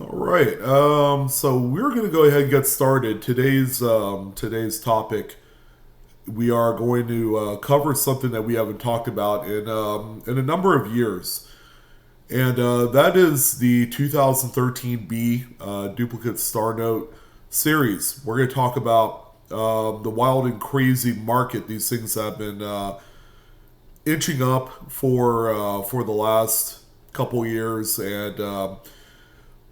All right. So we're going to go ahead and get started. Today's topic, we are going to cover something that we haven't talked about in a number of years, and that is the 2013 B duplicate star note series. We're going to talk about the wild and crazy market these things have been inching up for the last couple years, and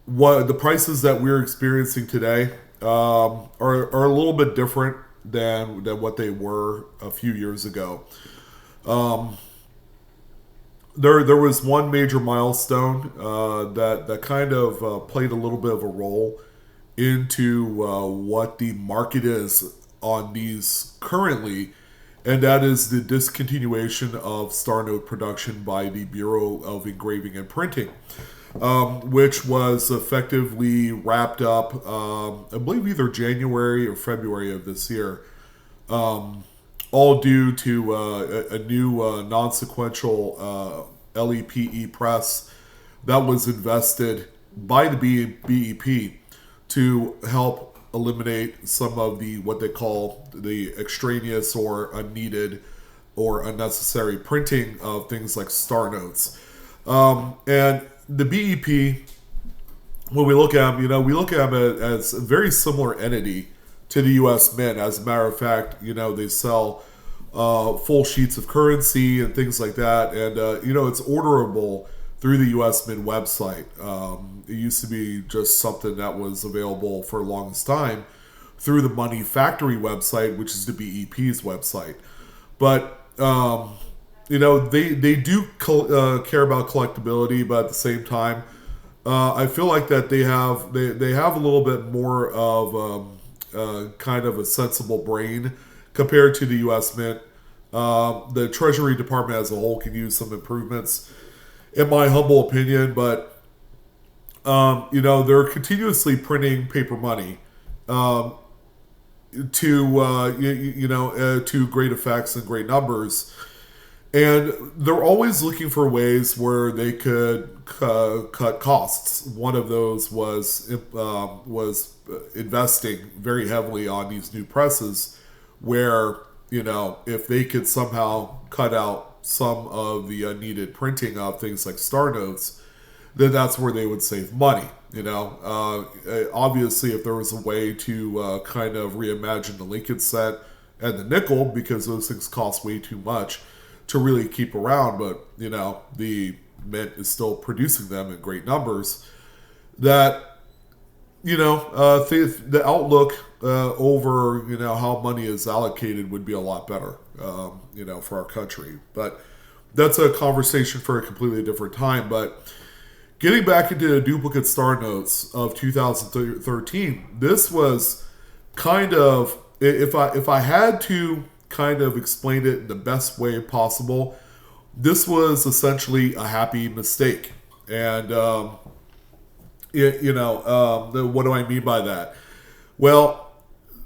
what the prices that we're experiencing today are a little bit different than what they were a few years ago. Um, there was one major milestone that kind of played a little bit of a role into what the market is on these currently, and that is the discontinuation of star note production by the Bureau of Engraving and Printing, which was effectively wrapped up, I believe, either January or February of this year, all due to a new non-sequential LEPE press that was invested by the BEP to help eliminate some of the what they call the extraneous or unneeded or unnecessary printing of things like star notes. And the BEP, when we look at them, we look at them as a very similar entity to the U.S. Mint. As a matter of fact, they sell full sheets of currency and things like that, and it's orderable through the U.S. Mint website. It used to be just something that was available for the longest time through the Money Factory website, which is the BEP's website. But they do care about collectability, but at the same time, I feel like that they have a little bit more of kind of a sensible brain compared to the U.S. Mint. The Treasury Department as a whole can use some improvements, in my humble opinion, but they're continuously printing paper money to great effects and great numbers. And they're always looking for ways where they could cut costs. One of those was investing very heavily on these new presses, where if they could somehow cut out some of the unneeded printing of things like star notes, then that's where they would save money. Obviously, if there was a way to kind of reimagine the Lincoln set and the nickel, because those things cost way too much to really keep around, but the Mint is still producing them in great numbers, that the outlook over how money is allocated would be a lot better for our country. But that's a conversation for a completely different time. But getting back into the duplicate star notes of 2013, this was kind of, if I had to kind of explain it in the best way possible, this was essentially a happy mistake. And what do I mean by that? Well,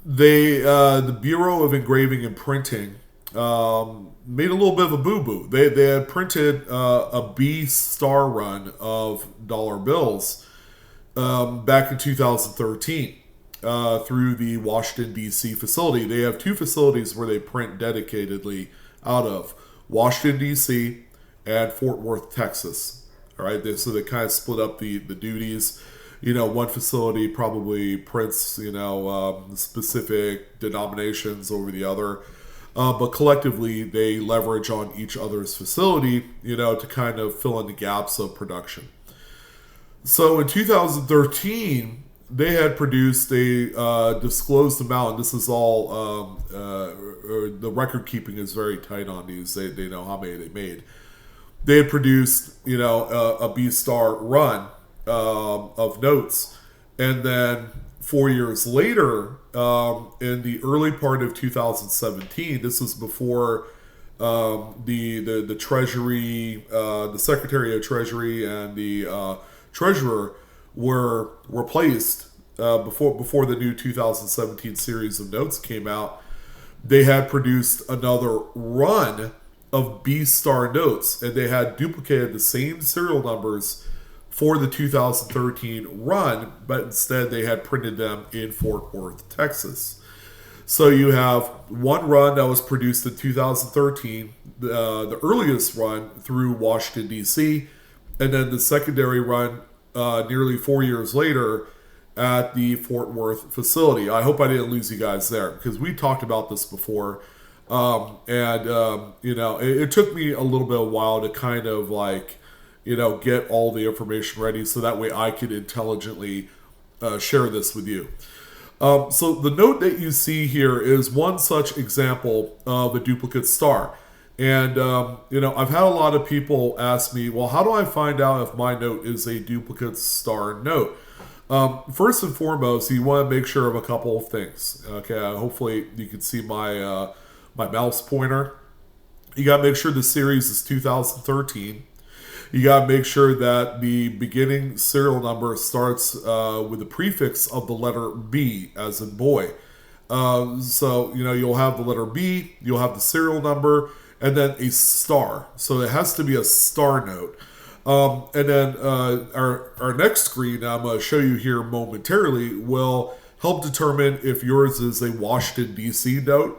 the Bureau of Engraving and Printing made a little bit of a boo-boo. They had printed a B star run of dollar bills back in 2013 through the Washington, D.C. facility. They have two facilities where they print dedicatedly out of: Washington, D.C. and Fort Worth, Texas. All right, so they kind of split up the duties. One facility probably prints, specific denominations over the other. But collectively, they leverage on each other's facility, to kind of fill in the gaps of production. So in 2013, they had produced a disclosed amount, and this is all, the record keeping is very tight on these. They know how many they made. They had produced, a B star run of notes, and then 4 years later, in the early part of 2017, this was before the Treasury, the Secretary of Treasury, and the Treasurer were replaced before the new 2017 series of notes came out. They had produced another run of B star notes, and they had duplicated the same serial numbers for the 2013 run, but instead they had printed them in Fort Worth, Texas. So you have one run that was produced in 2013, the earliest run through Washington, D.C., and then the secondary run nearly 4 years later at the Fort Worth facility. I hope I didn't lose you guys there because we talked about this before. It took me a little bit of a while to kind of get all the information ready so that way I could intelligently share this with you. So the note that you see here is one such example of a duplicate star. And, I've had a lot of people ask me, well, how do I find out if my note is a duplicate star note? First and foremost, you want to make sure of a couple of things. Okay, hopefully you can see my my mouse pointer. You got to make sure the series is 2013. You got to make sure that the beginning serial number starts with the prefix of the letter B, as in boy. You'll have the letter B, you'll have the serial number, and then a star. So it has to be a star note. And then our next screen, I'm going to show you here momentarily, will help determine if yours is a Washington, D.C. note,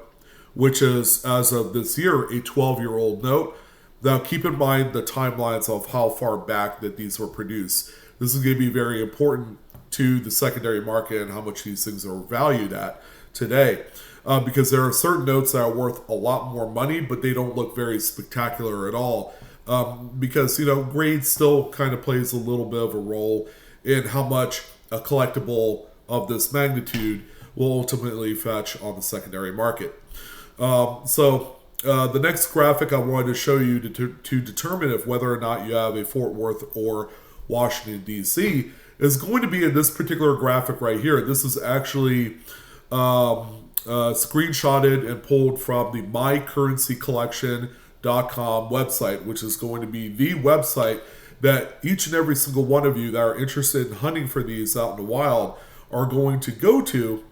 which is, as of this year, a 12-year-old note. Now, keep in mind the timelines of how far back that these were produced. This is going to be very important to the secondary market and how much these things are valued at today. Because there are certain notes that are worth a lot more money, but they don't look very spectacular at all. Because, grade still kind of plays a little bit of a role in how much a collectible of this magnitude will ultimately fetch on the secondary market. The next graphic I wanted to show you to determine if whether or not you have a Fort Worth or Washington, D.C. is going to be in this particular graphic right here. This is actually screenshotted and pulled from the mycurrencycollection.com website, which is going to be the website that each and every single one of you that are interested in hunting for these out in the wild are going to go to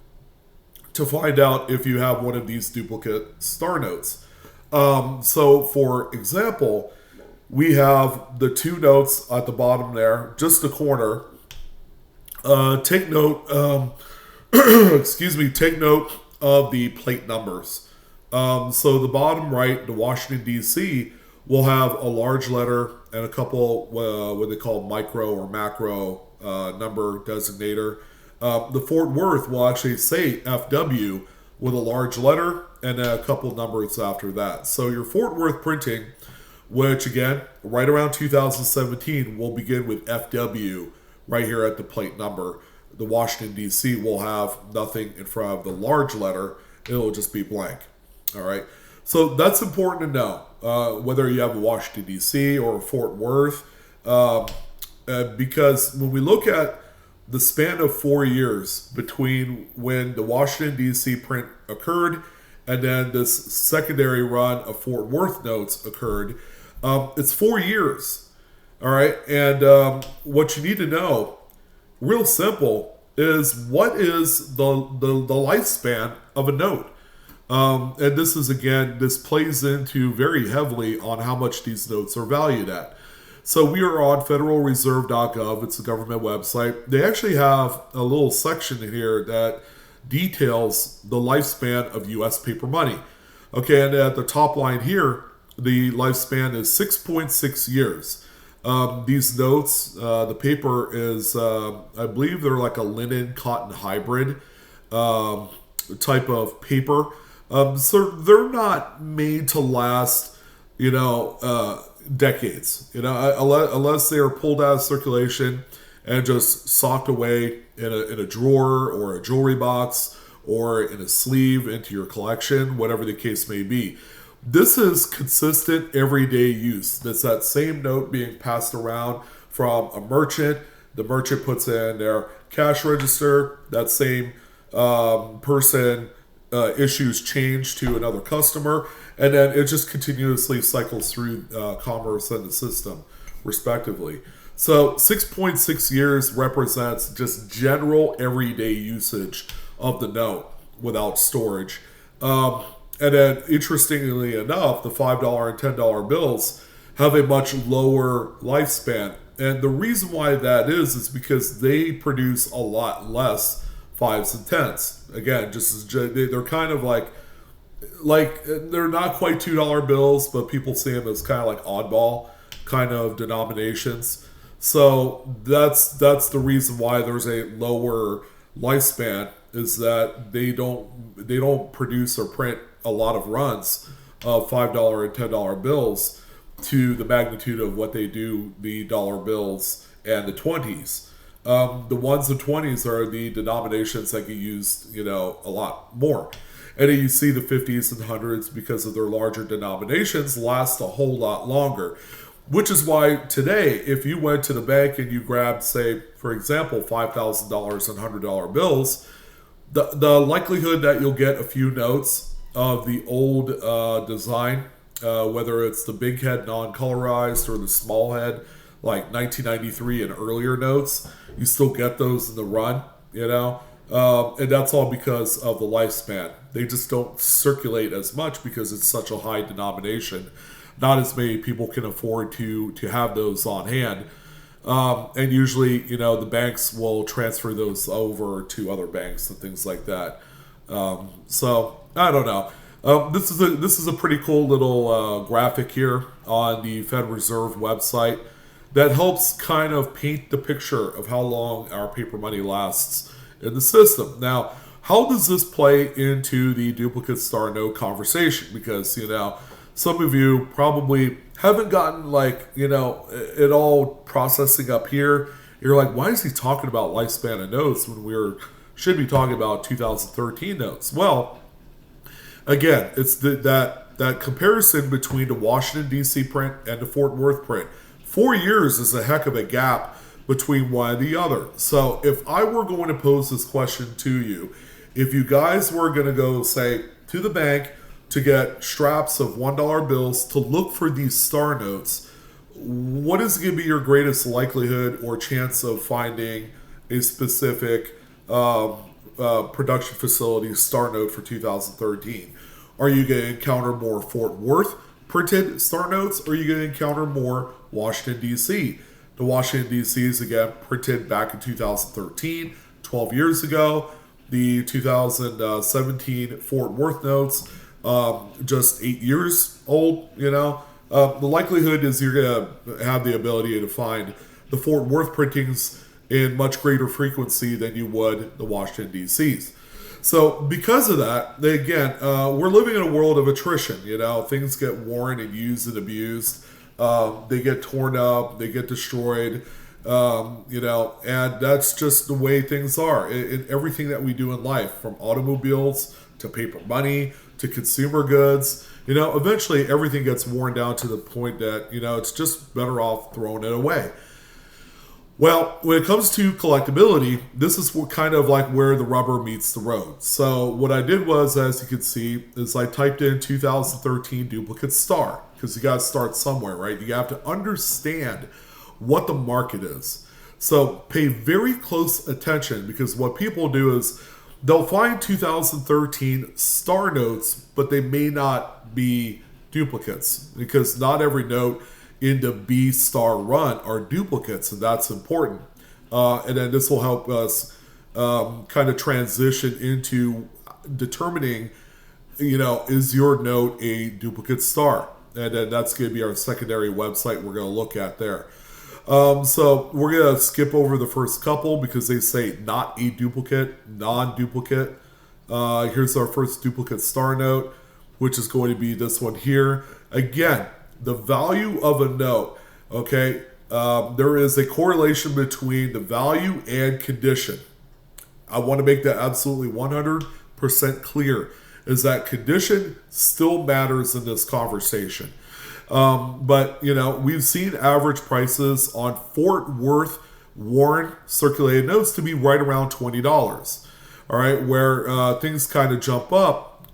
find out if you have one of these duplicate star notes. So, for example, we have the two notes at the bottom there, just a corner. Take note, take note of the plate numbers. So the bottom right, the Washington, D.C., will have a large letter and a couple, what they call micro or macro number designator. The Fort Worth will actually say FW with a large letter and a couple numbers after that. So your Fort Worth printing, which again, right around 2017, will begin with FW right here at the plate number. The Washington, D.C. will have nothing in front of the large letter. It'll just be blank. All right. So that's important to know, whether you have a Washington, D.C. or a Fort Worth, because when we look at the span of 4 years between when the Washington, D.C. print occurred and then this secondary run of Fort Worth notes occurred, it's 4 years. All right. And what you need to know, real simple, is what is the lifespan of a note. And this is, again, this plays into very heavily on how much these notes are valued at. So we are on federalreserve.gov. It's a government website. They actually have a little section in here that details the lifespan of U.S. paper money. Okay, and at the top line here, the lifespan is 6.6 years. These notes, the paper is, I believe they're like a linen cotton hybrid type of paper. So they're not made to last, decades, unless they are pulled out of circulation and just socked away in a drawer or a jewelry box or in a sleeve into your collection, whatever the case may be. This is consistent everyday use. That's that same note being passed around from a merchant. The merchant puts it in their cash register. That same person issues change to another customer, and then it just continuously cycles through commerce and the system, respectively. So 6.6 years represents just general everyday usage of the note without storage. And then, interestingly enough, the $5 and $10 bills have a much lower lifespan. And the reason why that is because they produce a lot less fives and tens. Again, just as they're kind of like they're not quite $2 bills, but people see them as kind of like oddball kind of denominations. So that's the reason why there's a lower lifespan, is that they don't produce or print a lot of runs of $5 and $10 bills to the magnitude of what they do the dollar bills and the 20s. The ones and 20s are the denominations that get used, a lot more. And then you see the 50s and 100s, because of their larger denominations, last a whole lot longer. Which is why today, if you went to the bank and you grabbed, say, for example, $5,000 and $100 bills, the likelihood that you'll get a few notes of the old design, whether it's the big head non-colorized or the small head, like 1993 and earlier notes, you still get those in the run, and that's all because of the lifespan. They just don't circulate as much because it's such a high denomination. Not as many people can afford to have those on hand. And usually, the banks will transfer those over to other banks and things like that. So I don't know. This is a pretty cool little graphic here on the Federal Reserve website that helps kind of paint the picture of how long our paper money lasts in the system. Now, how does this play into the duplicate star note conversation? Because, some of you probably haven't gotten it all processing up here. You're like, why is he talking about lifespan of notes when should be talking about 2013 notes? Well, again, it's that comparison between the Washington, D.C. print and the Fort Worth print. 4 years is a heck of a gap between one and the other. So if I were going to pose this question to you, if you guys were going to go, say, to the bank to get straps of $1 bills to look for these star notes, what is going to be your greatest likelihood or chance of finding a specific production facility star note for 2013? Are you going to encounter more Fort Worth printed star notes, or are you going to encounter more Washington, D.C.? The Washington, D.C. is, again, printed back in 2013, 12 years ago. The 2017 Fort Worth notes, just 8 years old, the likelihood is you're going to have the ability to find the Fort Worth printings in much greater frequency than you would the Washington, D.C.'s. So because of that, again, we're living in a world of attrition. Things get worn and used and abused. They get torn up, they get destroyed, and that's just the way things are in everything that we do in life, from automobiles to paper money to consumer goods. Eventually everything gets worn down to the point that, it's just better off throwing it away. Well, when it comes to collectability, this is kind of like where the rubber meets the road. So what I did was, as you can see, is I typed in 2013 duplicate star, because you got to start somewhere, right? You have to understand what the market is. So pay very close attention, because what people do is they'll find 2013 star notes, but they may not be duplicates, because not every note in the B star run are duplicates, and that's important. And then this will help us kind of transition into determining, is your note a duplicate star? And then that's going to be our secondary website we're going to look at there. So we're going to skip over the first couple because they say not a duplicate, non-duplicate. Here's our first duplicate star note, which is going to be this one here. Again, the value of a note, okay, there is a correlation between the value and condition. I want to make that absolutely 100% clear, is that condition still matters in this conversation. But, we've seen average prices on Fort Worth worn circulated notes to be right around $20. All right, where things kind of jump up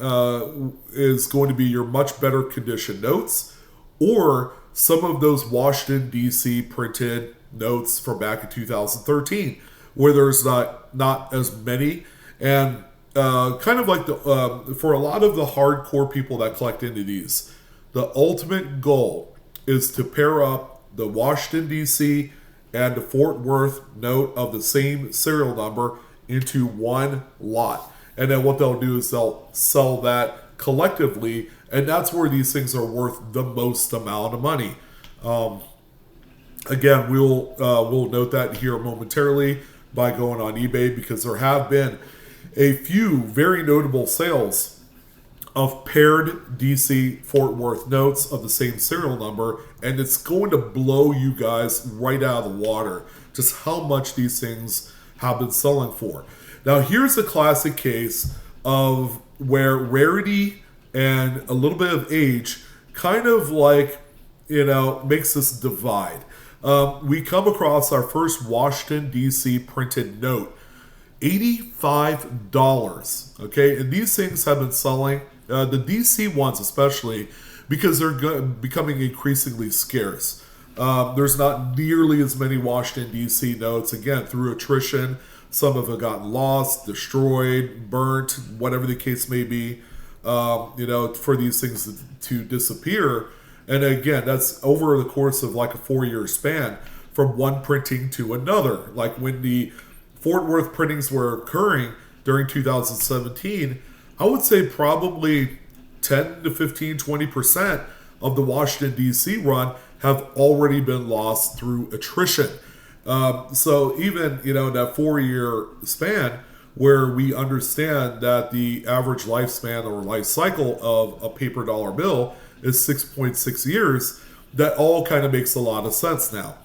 is going to be your much better condition notes, or some of those Washington, D.C. printed notes from back in 2013, where there's not as many. And kind of like for a lot of the hardcore people that collect into these, the ultimate goal is to pair up the Washington, D.C. and the Fort Worth note of the same serial number into one lot. And then what they'll do is they'll sell that collectively, and that's where these things are worth the most amount of money. Again, we'll note that here momentarily by going on eBay, because there have been a few very notable sales of paired DC Fort Worth notes of the same serial number, and it's going to blow you guys right out of the water just how much these things have been selling for. Now, here's a classic case of where rarity and a little bit of age kind of like, makes this divide. We come across our first Washington, D.C. printed note, $85. Okay, and these things have been selling, the D.C. ones especially, because they're becoming increasingly scarce. There's not nearly as many Washington, D.C. notes, again, through attrition. Some have gotten lost, destroyed, burnt, whatever the case may be, for these things to disappear. And again, that's over the course of like a 4-year span from one printing to another. Like when the Fort Worth printings were occurring during 2017, I would say probably 10 to 15, 20% of the Washington, D.C. run have already been lost through attrition. So even, that 4-year span where we understand that the average lifespan or life cycle of a paper dollar bill is 6.6 years, that all kind of makes a lot of sense now.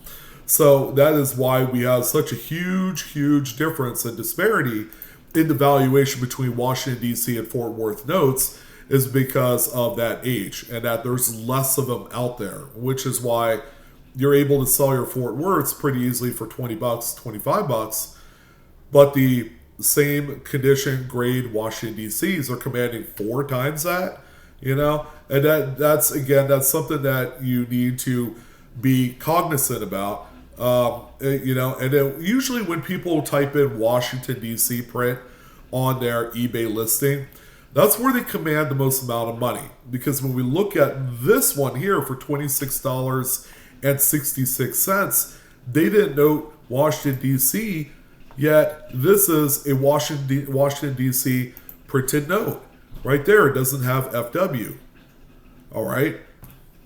So that is why we have such a huge difference and disparity in the valuation between Washington, D.C. and Fort Worth notes, is because of that age and that there's less of them out there, which is why you're able to sell your Fort Worths pretty easily for $20, $25, but the same condition grade Washington, D.C.s are commanding 4 times that, and that's something that you need to be cognizant about. And then usually when people type in Washington, D.C. print on their eBay listing, that's where they command the most amount of money. Because when we look at this one here for $26.66, they didn't note Washington, D.C., yet this is a Washington, D.C. printed note. Right there, it doesn't have FW. All right?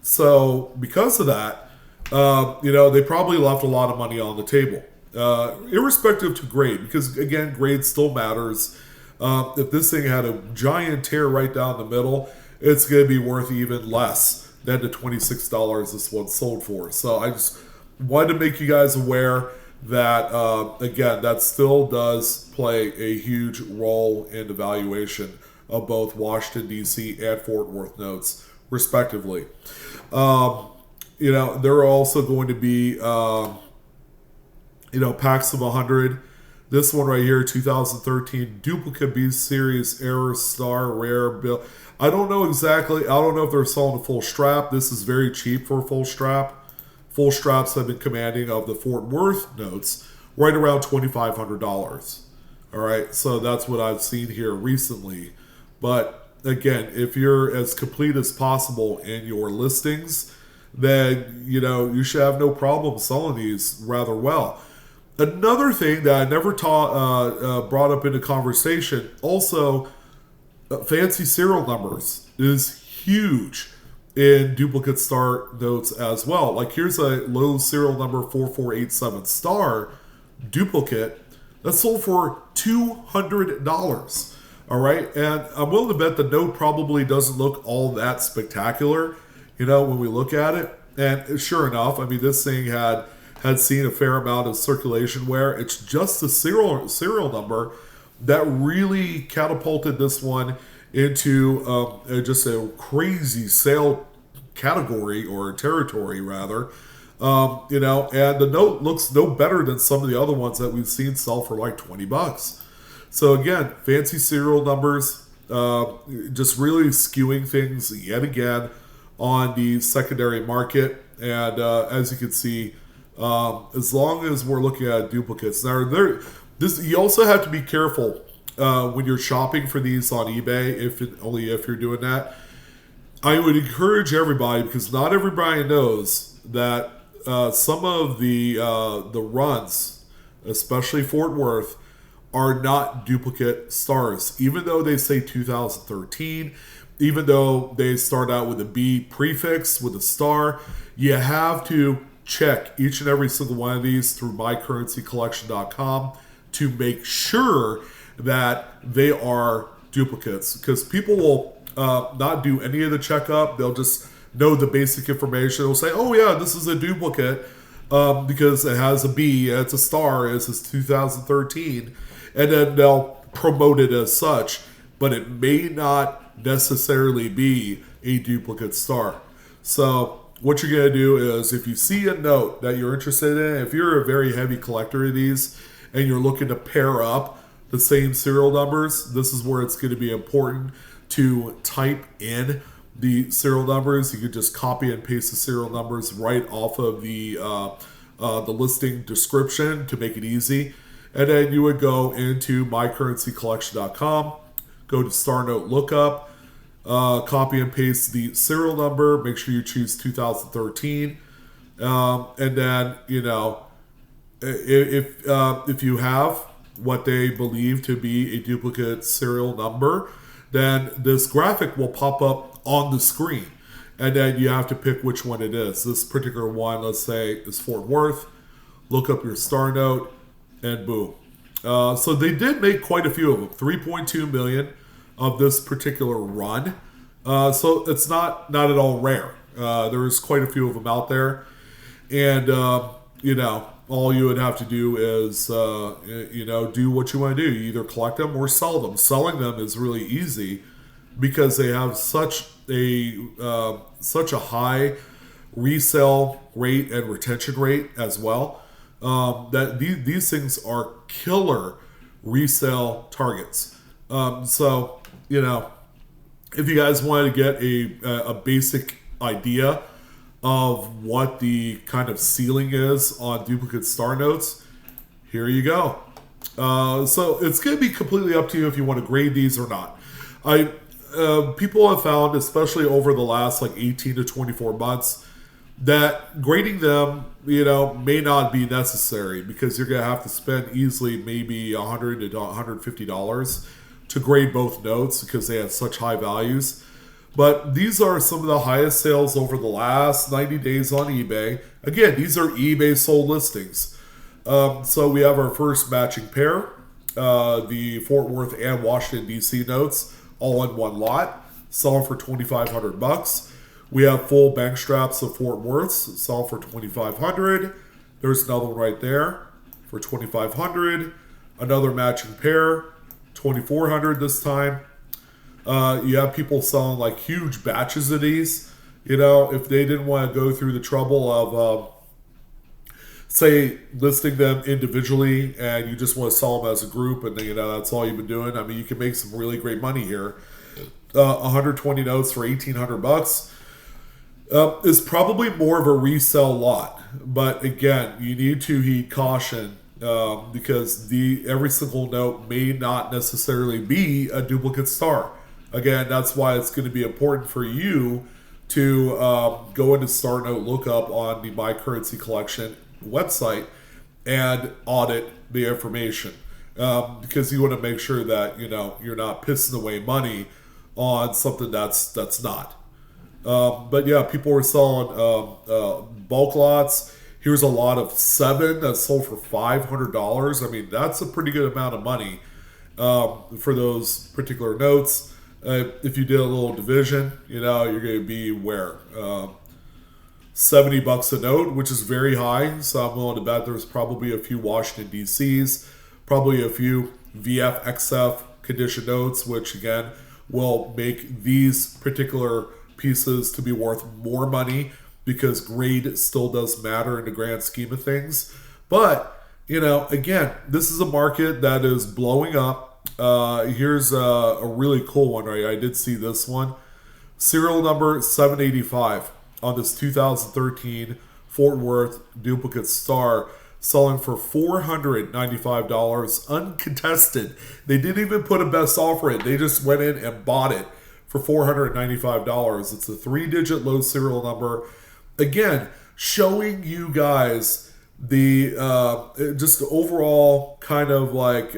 So because of that, they probably left a lot of money on the table, irrespective to grade, because again, grade still matters. If this thing had a giant tear right down the middle, it's going to be worth even less than the $26 this one sold for. So I just wanted to make you guys aware that, again, that still does play a huge role in the valuation of both Washington, D.C. and Fort Worth notes, respectively. There are also going to be, packs of 100. This one right here, 2013, duplicate B series, error, star, rare, bill. I don't know exactly. I don't know if they're selling a full strap. This is very cheap for a full strap. Full straps have been commanding of the Fort Worth notes right around $2,500. All right, so that's what I've seen here recently. But again, if you're as complete as possible in your listings, then you should have no problem selling these rather well. Another thing that I never brought up into conversation, also fancy serial numbers is huge in duplicate star notes as well. Like here's a low serial number 4487 star duplicate that's sold for $200. All right, and I'm willing to bet the note probably doesn't look all that spectacular, when we look at it. And sure enough, I mean, this thing had seen a fair amount of circulation where it's just the serial number that really catapulted this one into just a crazy sale category or territory rather. And the note looks no better than some of the other ones that we've seen sell for like $20. So again, fancy serial numbers, just really skewing things yet again on the secondary market. And as you can see, as long as we're looking at duplicates, now you also have to be careful when you're shopping for these on eBay, if you're doing that. I would encourage everybody, because not everybody knows that some of the runs, especially Fort Worth, are not duplicate stars. Even though they say 2013, even though they start out with a B prefix with a star, you have to check each and every single one of these through mycurrencycollection.com to make sure that they are duplicates, because people will not do any of the checkup. They'll just know the basic information. They'll say, oh yeah, this is a duplicate because it has a B, it's a star, it says 2013, and then they'll promote it as such, but it may not necessarily be a duplicate star. So what you're going to do is, if you see a note that you're interested in, if you're a very heavy collector of these and you're looking to pair up the same serial numbers, this is where it's going to be important to type in the serial numbers. You could just copy and paste the serial numbers right off of the listing description to make it easy. And then you would go into mycurrencycollection.com, go to Star Note Lookup, copy and paste the serial number, make sure you choose 2013, and then, if you have what they believe to be a duplicate serial number, then this graphic will pop up on the screen, and then you have to pick which one it is. This particular one, let's say, is Fort Worth. Look up your Star Note, and boom. So they did make quite a few of them, 3.2 million of this particular run. So it's not at all rare. There's quite a few of them out there. And, all you would have to do is, do what you want to do. You either collect them or sell them. Selling them is really easy because they have such a high resale rate and retention rate as well. That these things are killer resale targets. So, if you guys wanted to get a basic idea of what the kind of ceiling is on duplicate star notes, here you go. So it's going to be completely up to you if you want to grade these or not. People have found, especially over the last 18 to 24 months, that grading them, may not be necessary, because you're going to have to spend easily maybe $100 to $150 to grade both notes because they have such high values. But these are some of the highest sales over the last 90 days on eBay. Again, these are eBay sold listings. So we have our first matching pair, the Fort Worth and Washington, D.C. notes, all in one lot, selling for $2,500. We have full bank straps of Fort Worths, selling for $2,500. There's another one right there for $2,500. Another matching pair, $2,400 this time. You have people selling huge batches of these. If they didn't want to go through the trouble of, say, listing them individually, and you just want to sell them as a group, and that's all you've been doing. I mean, you can make some really great money here. 120 notes for $1,800 is probably more of a resell lot. But again, you need to heed caution. Because every single note may not necessarily be a duplicate star. Again, that's why it's going to be important for you to go into Star Note Lookup on the My Currency Collection website and audit the information, because you want to make sure that you're not pissing away money on something that's not. But yeah, people were selling bulk lots. Here's a lot of 7 that sold for $500. I mean, that's a pretty good amount of money for those particular notes. If you did a little division, you're going to be where? $70 a note, which is very high. So I'm willing to bet there's probably a few Washington, D.C.'s, probably a few VF, XF condition notes, which again will make these particular pieces to be worth more money, because grade still does matter in the grand scheme of things. But, again, this is a market that is blowing up. Here's a really cool one, right? I did see this one. Serial number 785 on this 2013 Fort Worth duplicate star, selling for $495 uncontested. They didn't even put a best offer in. They just went in and bought it for $495. It's a 3-digit low serial number. Again, showing you guys the just the overall kind of like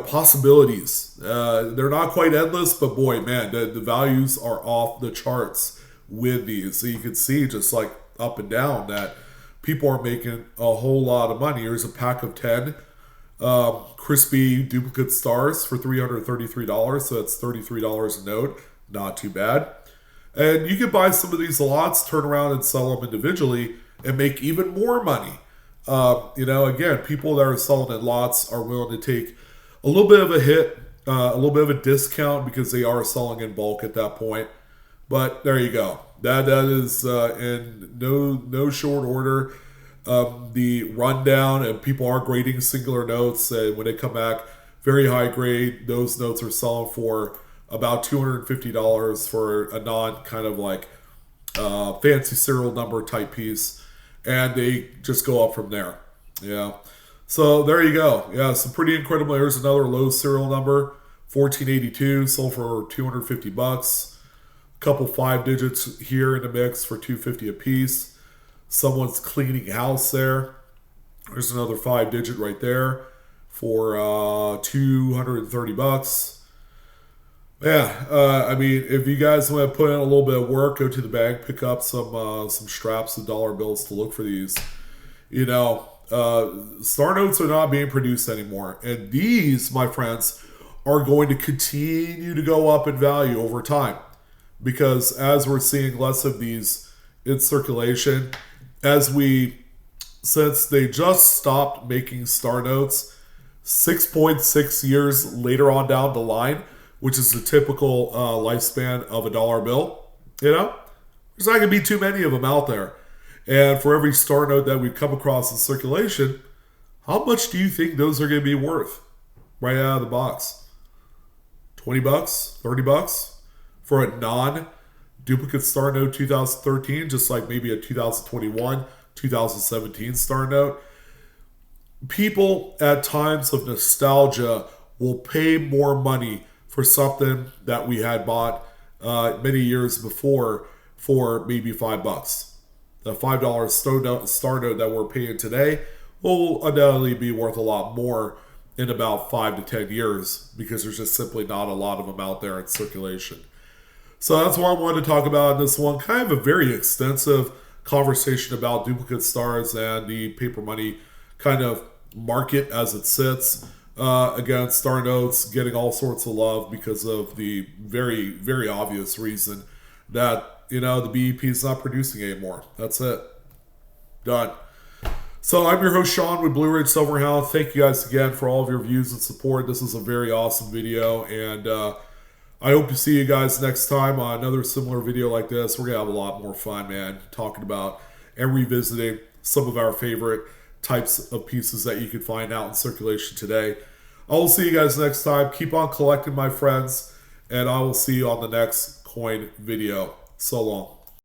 possibilities. They're not quite endless, but boy, man, the values are off the charts with these. So you can see just like up and down that people are making a whole lot of money. Here's a pack of 10 crispy duplicate stars for $333. So that's $33 a note. Not too bad. And you can buy some of these lots, turn around and sell them individually and make even more money. Again, people that are selling in lots are willing to take a little bit of a hit, a little bit of a discount because they are selling in bulk at that point. But there you go. That is in no short order. The rundown, and people are grading singular notes, and when they come back, very high grade. Those notes are selling for about $250 for a non kind of like fancy serial number type piece, and they just go up from there. Yeah. So there you go. Yeah, some pretty incredible. Here's another low serial number, 1482, sold for $250. A couple 5 digits here in the mix for $250 a piece. Someone's cleaning house there. There's another 5 digit right there for $230. Yeah, I mean, if you guys want to put in a little bit of work, go to the bank, pick up some straps of dollar bills to look for these. Star notes are not being produced anymore, and these, my friends, are going to continue to go up in value over time, because as we're seeing less of these in circulation, since they just stopped making star notes 6.6 years later on down the line, which is the typical lifespan of a dollar bill, there's not going to be too many of them out there. And for every star note that we come across in circulation, how much do you think those are going to be worth right out of the box? $20, $30 for a non-duplicate star note 2013, just like maybe a 2021, 2017 star note. People at times of nostalgia will pay more money for something that we had bought many years before for maybe $5. The $5 star note that we're paying today will undoubtedly be worth a lot more in about 5 to 10 years, because there's just simply not a lot of them out there in circulation. So that's what I wanted to talk about in this one. Kind of a very extensive conversation about duplicate stars and the paper money kind of market as it sits. Again, star notes getting all sorts of love because of the very, very obvious reason that the BEP is not producing anymore. That's it. Done. So I'm your host, Sean, with Blue Ridge Silverhound. Thank you guys again for all of your views and support. This is a very awesome video, and I hope to see you guys next time on another similar video like this. We're going to have a lot more fun, man, talking about and revisiting some of our favorite types of pieces that you can find out in circulation today. I will see you guys next time. Keep on collecting, my friends, and I will see you on the next coin video. So long.